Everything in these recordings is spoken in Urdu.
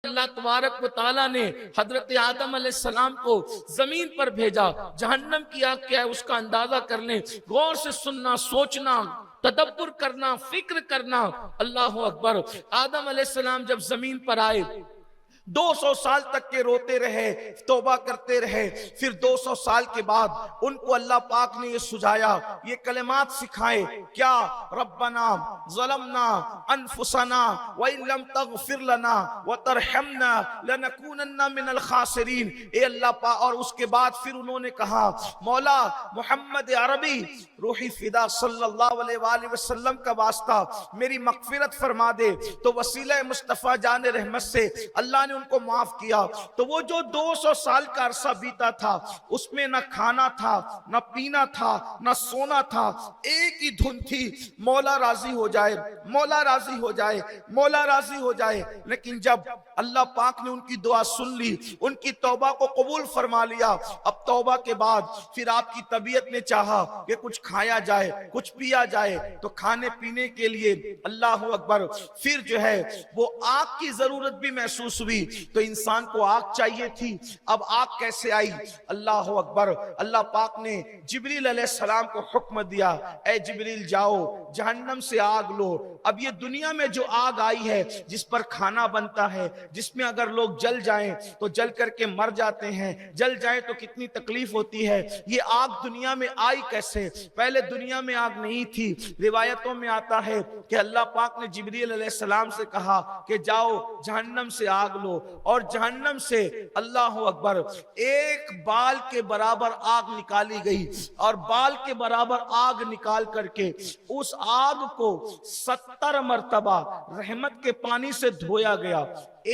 اللہ تبارک و تعالیٰ نے حضرت آدم علیہ السلام کو زمین پر بھیجا، جہنم کی آگ کیا ہے اس کا اندازہ کر لیں، غور سے سننا، سوچنا، تدبر کرنا، فکر کرنا۔ اللہ اکبر۔ آدم علیہ السلام جب زمین پر آئے 200 سال تک کے روتے رہے، توبہ کرتے رہے، پھر 200 سال کے بعد ان کو اللہ پاک نے یہ سجایا، یہ کلمات سکھائے، کیا؟ ربنا ظلمنا انفسنا وان لم تغفر لنا وترحمنا لنکونن من الخاسرین۔ اے اللہ پاک، اور اس کے بعد پھر انہوں نے کہا مولا محمد عربی روحی فدا صلی اللہ علیہ وآلہ وسلم کا واسطہ میری مغفرت فرما دے، تو وسیلہ مصطفیٰ جان رحمت سے اللہ نے ان کو معاف کیا۔ تو وہ جو 200 سال کا عرصہ بیتا تھا، اس میں نہ کھانا تھا، نہ پینا تھا، نہ سونا تھا، ایک ہی دھن تھی، مولا راضی ہو جائے، مولا راضی ہو جائے، مولا راضی ہو جائے۔ لیکن جب اللہ پاک نے ان کی دعا سن لی، ان کی توبہ کو قبول فرما لیا، اب توبہ کے بعد پھر آپ کی طبیعت نے چاہا کہ کچھ کھایا جائے، کچھ پیا جائے، تو کھانے پینے کے لیے اللہ اکبر پھر جو ہے وہ آگ کی ضرورت بھی محسوس ہوئی، تو انسان کو آگ چاہیے تھی۔ اب آگ کیسے آئی؟ اللہ اکبر۔ اللہ پاک نے جبریل علیہ السلام کو حکم دیا، اے جبریل جاؤ جہنم سے آگ لو۔ اب یہ دنیا میں جو آگ آئی ہے، جس پر کھانا بنتا ہے، جس میں اگر لوگ جل جائیں تو جل کر کے مر جاتے ہیں، جل جائیں تو کتنی تکلیف ہوتی ہے، یہ آگ دنیا میں آئی کیسے؟ پہلے دنیا میں آگ نہیں تھی۔ روایتوں میں آتا ہے کہ اللہ پاک نے جبریل علیہ السلام سے کہا کہ جاؤ جہنم سے آگ لو، اور جہنم سے اللہ اکبر ایک بال کے برابر آگ نکالی گئی، اور بال کے برابر آگ نکال کر کے اس آگ کو 70 مرتبہ رحمت کے پانی سے دھویا گیا۔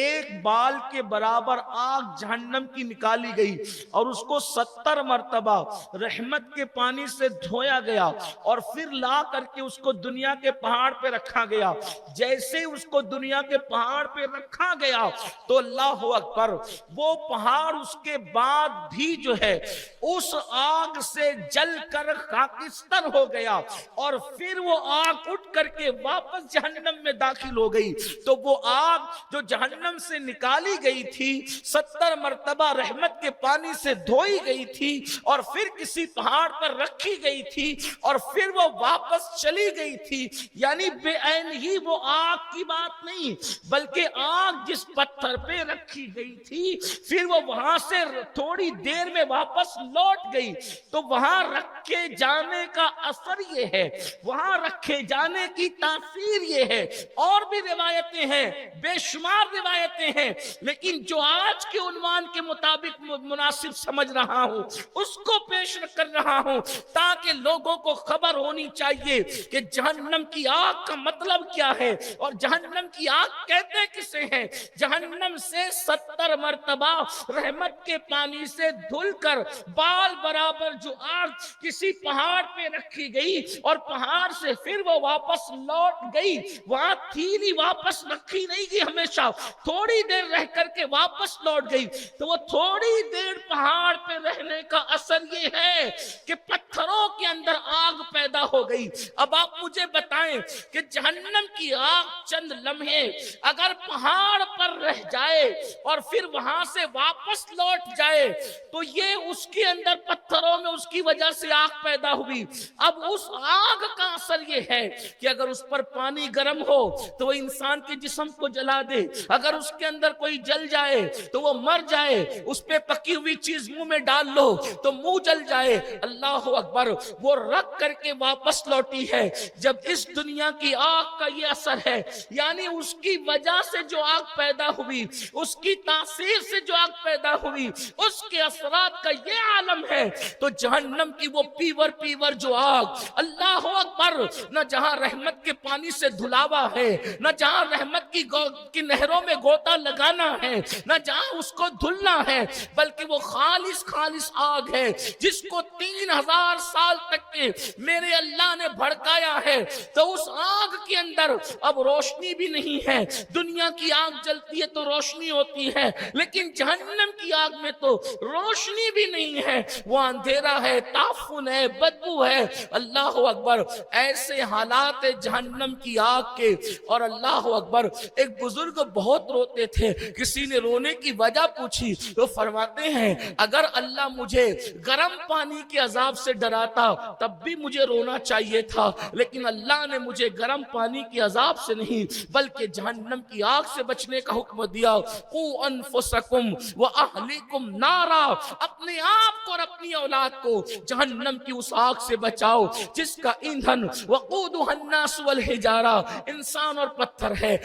ایک بال کے برابر آگ جہنم کی نکالی گئی اور اس کو 70 مرتبہ رحمت کے پانی سے دھویا گیا، اور پھر لا کر کے اس کو دنیا کے پہاڑ پہ رکھا گیا۔ جیسے اس کو دنیا کے پہاڑ پہ رکھا گیا تو اللہ اکبر وہ پہاڑ اس کے بعد بھی جو ہے اس آگ سے جل کر خاکستر ہو گیا، اور پھر وہ آگ اٹھ کر کے واپس جہنم میں داخل ہو گئی۔ تو وہ آگ جو جہنم سے نکالی گئی تھی، 70 مرتبہ رحمت کے پانی سے دھوئی گئی تھی، اور پھر کسی پہاڑ پر رکھی گئی تھی، اور پھر وہ واپس چلی گئی تھی، یعنی بے عین ہی وہ آگ کی بات نہیں، بلکہ آگ جس پتھر پہ رکھی گئی تھی پھر وہ وہاں سے تھوڑی دیر میں واپس لوٹ گئی۔ تو وہاں رکھے جانے کا اثر یہ ہے، وہاں رکھے جانے کی تاثیر یہ ہے۔ اور بھی روایتیں ہیں، بے شمار روایتیں ہیں، لیکن جو آج کے عنوان کے مطابق مناسب سمجھ رہا ہوں اس کو پیش کر رہا ہوں، تاکہ لوگوں کو خبر ہونی چاہیے کہ جہنم کی آگ کا مطلب کیا ہے، اور جہنم کی آگ کہتے کسے ہیں۔ جہنم سے 70 مرتبہ رحمت کے پانی سے دھل کر بال برابر جو آگ کسی پہاڑ پہ رکھی گئی، اور پہاڑ سے پھر وہ واپس لوٹ گئی، وہاں تھی نہیں، واپس رکھی نہیں گئی، ہمیشہ تھوڑی دیر رہ کر کے واپس لوٹ گئی۔ تو وہ تھوڑی دیر پہاڑ پہ رہنے کا اثر یہ ہے کہ پتھروں کے اندر آگ پیدا ہو گئی۔ اب آپ مجھے بتائیں کہ جہنم کی آگ چند لمحے اگر پہاڑ پر رہ جائے اور پھر وہاں سے واپس لوٹ جائے تو یہ اس کے اندر پتھروں میں اس کی وجہ سے آگ پیدا ہوئی۔ اب اس آگ کا اثر یہ ہے کہ اگر اس پر پانی گرم ہو تو وہ انسان کے جسم کو جلا دے، اگر اس کے اندر کوئی جل جائے تو وہ مر جائے، اس پہ پکی ہوئی چیز منہ میں ڈال لو تو منہ جل جائے۔ اللہ اکبر، وہ رکھ کر کے واپس لوٹی ہے۔ جب اس دنیا کی آگ کا یہ اثر ہے، یعنی اس کی وجہ سے جو آگ پیدا ہوئی، اس کی تاثیر سے جو آگ پیدا ہوئی، اس کے اثرات کا یہ عالم ہے، تو جہنم کی وہ پیور جو آگ، اللہ اکبر، نہ جہاں رحمت کے پانی سے دھلاوا ہے، نہ جہاں رحمت کی نہروں میں گوتا لگانا ہے، نہ جہاں اس کو دھلنا ہے، بلکہ وہ خالص آگ ہے جس کو 3000 سال تک کے میرے اللہ نے بھڑکایا ہے۔ تو اس آگ کے اندر اب روشنی بھی نہیں ہے۔ دنیا کی آگ جلتی ہے تو روشنی ہوتی ہے، لیکن جہنم کی آگ میں تو روشنی بھی نہیں ہے، وہ اندھیرا ہے، تعفن ہے، بدبو ہے۔ اللہ اکبر، ایسے حالات جہنم کی آگ کے۔ اور اللہ اکبر، ایک بزرگ بہت بہت روتے تھے. کسی نے رونے کی وجہ پوچھی تو فرماتے ہیں اگر اللہ مجھے گرم پانی کے عذاب سے ڈراتا تب بھی مجھے رونا چاہیے تھا, لیکن اللہ نے مجھے گرم پانی کے عذاب سے نہیں بلکہ جہنم کی آگ سے بچنے کا حکم دیا. قوا انفسکم واہلیکم نارا, اپنے آپ کو اور اپنی اولاد کو جہنم کی اس آگ سے بچاؤ جس کا ایندھن وقودها الناس والحجارہ, انسان اور پتھر ہے.